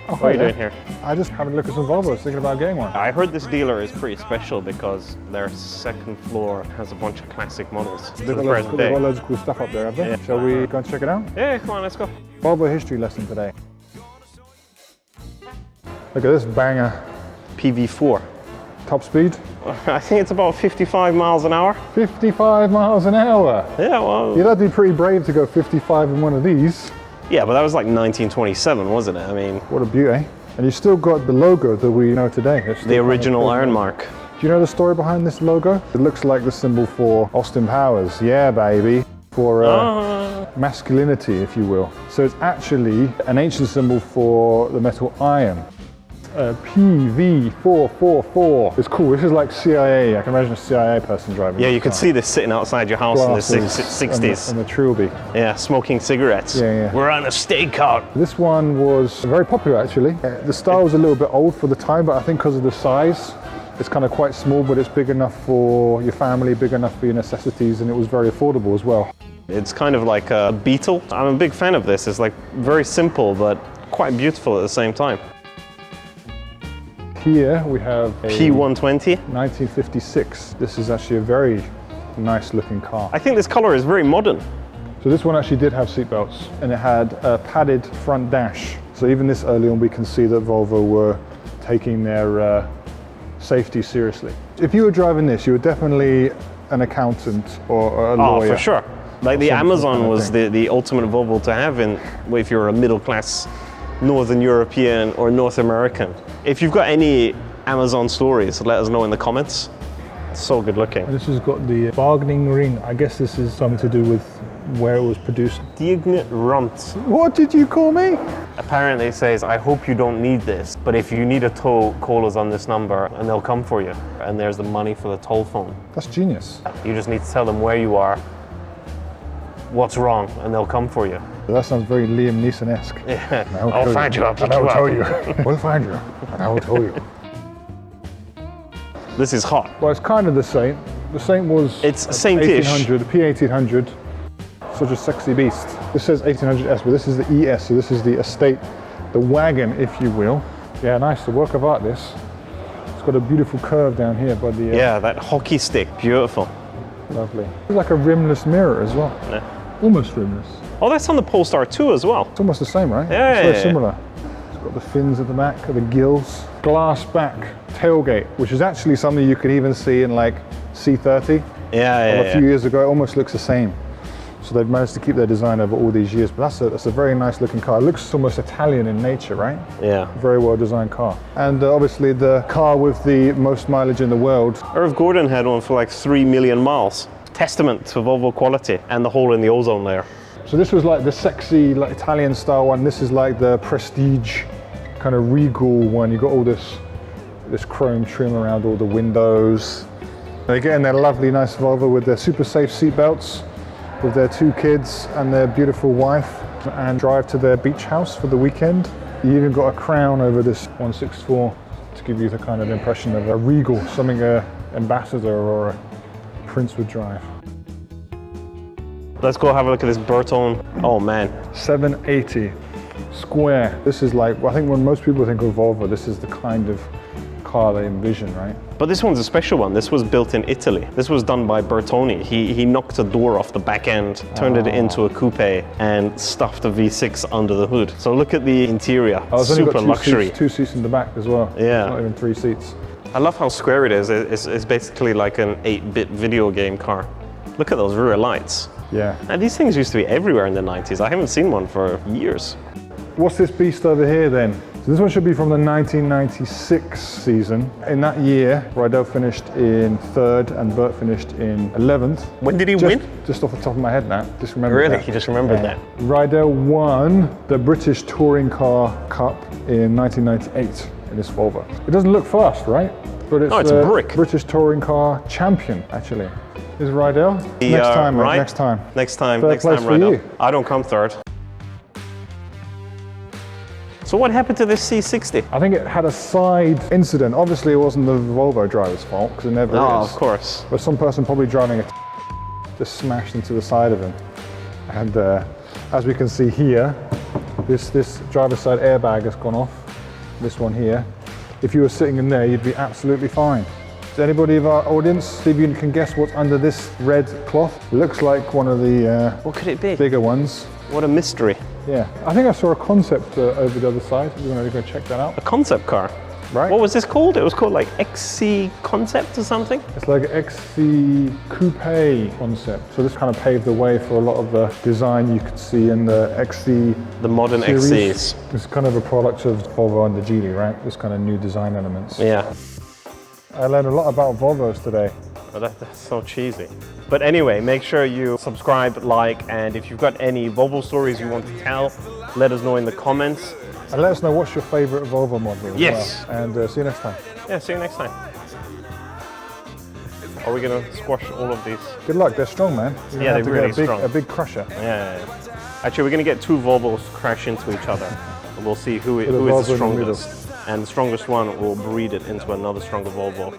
Oh, what are you doing here? I just having a look at some Volvos, thinking about getting one. I heard this dealer is pretty special because their second floor has a bunch of classic models. They've got loads of cool stuff up there, have they? Yeah. Shall we go and check it out? Yeah, come on, let's go. Volvo history lesson today. Look at this banger. PV4. Top speed? I think it's about 55 miles an hour. 55 miles an hour. Yeah, well. You'd have to be pretty brave to go 55 in one of these. Yeah, but that was like 1927, wasn't it? I mean, what a beauty. And you still got the logo that we know today. The original iron mark. Do you know the story behind this logo? It looks like the symbol for Austin Powers. Yeah, baby. For masculinity, if you will. So it's actually an ancient symbol for the metal iron. PV444. It's cool. This is like CIA. I can imagine a CIA person driving. Yeah, you could see this sitting outside your house Glasses in the 60s. And the trilby. Yeah, smoking cigarettes. Yeah. We're on a stakeout. This one was very popular, actually. The style was a little bit old for the time, but I think because of the size, it's kind of quite small, but it's big enough for your family, big enough for your necessities, and it was very affordable as well. It's kind of like a Beetle. I'm a big fan of this. It's like very simple, but quite beautiful at the same time. Here we have a P120. 1956. This is actually a very nice looking car. I think this color is very modern. So this one actually did have seatbelts, and it had a padded front dash. So even this early on, we can see that Volvo were taking their safety seriously. If you were driving this, you were definitely an accountant or a lawyer. Oh, for sure. Like the Amazon was the ultimate Volvo to have if you're a middle class Northern European or North American. If you've got any Amazon stories, let us know in the comments. It's so good looking. This has got the bargaining ring. I guess this is something to do with where it was produced. Dignit Runt. What did you call me? Apparently it says, I hope you don't need this, but if you need a tow, call us on this number and they'll come for you. And there's the money for the toll phone. That's genius. You just need to tell them where you are, what's wrong, and they'll come for you. That sounds very Liam Neeson-esque. Yeah, I'll find you, I'll pick you up. I will tell you. We'll find you, and I will tell you. This is hot. Well, it's kind of the same. The same was it's same-ish. 1800, the P1800. Such a sexy beast. This says 1800S, but this is the ES, so this is the estate, the wagon, if you will. Yeah, nice. The work of art, this. It's got a beautiful curve down here by the... yeah, that hockey stick. Beautiful. Lovely. It's like a rimless mirror as well. Yeah. Almost rimless. Oh, that's on the Polestar 2 as well. It's almost the same, right? Yeah, it's very similar. It's got the fins at the back, the gills. Glass back tailgate, which is actually something you could even see in like C30. A few years ago. It almost looks the same. So they've managed to keep their design over all these years. But that's a very nice looking car. It looks almost Italian in nature, right? Yeah. Very well designed car. And obviously the car with the most mileage in the world. Irv Gordon had one for like 3 million miles. Testament to Volvo quality and the hole in the ozone layer. So this was like the sexy, like Italian style one. This is like the prestige, kind of regal one. You got all this chrome trim around all the windows. They get in their lovely, nice Volvo with their super safe seat belts, with their 2 kids and their beautiful wife, and drive to their beach house for the weekend. You even got a crown over this 164 to give you the kind of impression of a regal, something an ambassador or a prince would drive. Let's go have a look at this Bertone. Oh man. 780 square. This is like, I think when most people think of Volvo, this is the kind of car they envision, right? But this one's a special one. This was built in Italy. This was done by Bertone. He knocked a door off the back end, turned it into a coupe, and stuffed a V6 under the hood. So look at the interior. Super luxury. 2 seats in the back as well. Yeah. It's not even 3 seats. I love how square it is. It's basically like an 8-bit video game car. Look at those rear lights. Yeah. And these things used to be everywhere in the 90s. I haven't seen one for years. What's this beast over here then? So this one should be from the 1996 season. In that year, Rydell finished in 3rd and Bert finished in 11th. When did he win? Just off the top of my head now. Just remember Really? that. You just remembered that? Rydell won the British Touring Car Cup in 1998 in this Volvo. It doesn't look fast, right? But it's a brick. British Touring Car Champion, actually. Is Rydell? Next time, mate. Right? Next time. Next time, Rydell. I don't come 3rd. So what happened to this C60? I think it had a side incident. Obviously, it wasn't the Volvo driver's fault, because it never is. Oh, of course. But some person probably driving it just smashed into the side of him. And as we can see here, this driver's side airbag has gone off. this one here, if you were sitting in there, you'd be absolutely fine. Does anybody of our audience see if you can guess what's under this red cloth? It looks like one of the What could it be? bigger ones. What a mystery. Yeah, I think I saw a concept over the other side. You want to go check that out? A concept car. Right. What was this called? It was called like XC Concept or something? It's like an XC Coupe concept. So this kind of paved the way for a lot of the design you could see in the XC. The modern series. XCs. It's kind of a product of Volvo and the Geely, right? This kind of new design elements. Yeah. I learned a lot about Volvos today. Oh, that's so cheesy. But anyway, make sure you subscribe, like, and if you've got any Volvo stories you want to tell, let us know in the comments. And let us know what's your favorite Volvo model as Yes. well. And see you next time. Yeah, see you next time. Are we gonna squash all of these? Good luck, they're strong, man. You're gonna Yeah, have they're to really get a big, strong. a big crusher. Yeah. Actually, we're gonna get two Volvos to crash into each other. And we'll see who a is Volvo the in the middle. strongest. And the strongest one will breed it into another stronger Volvo.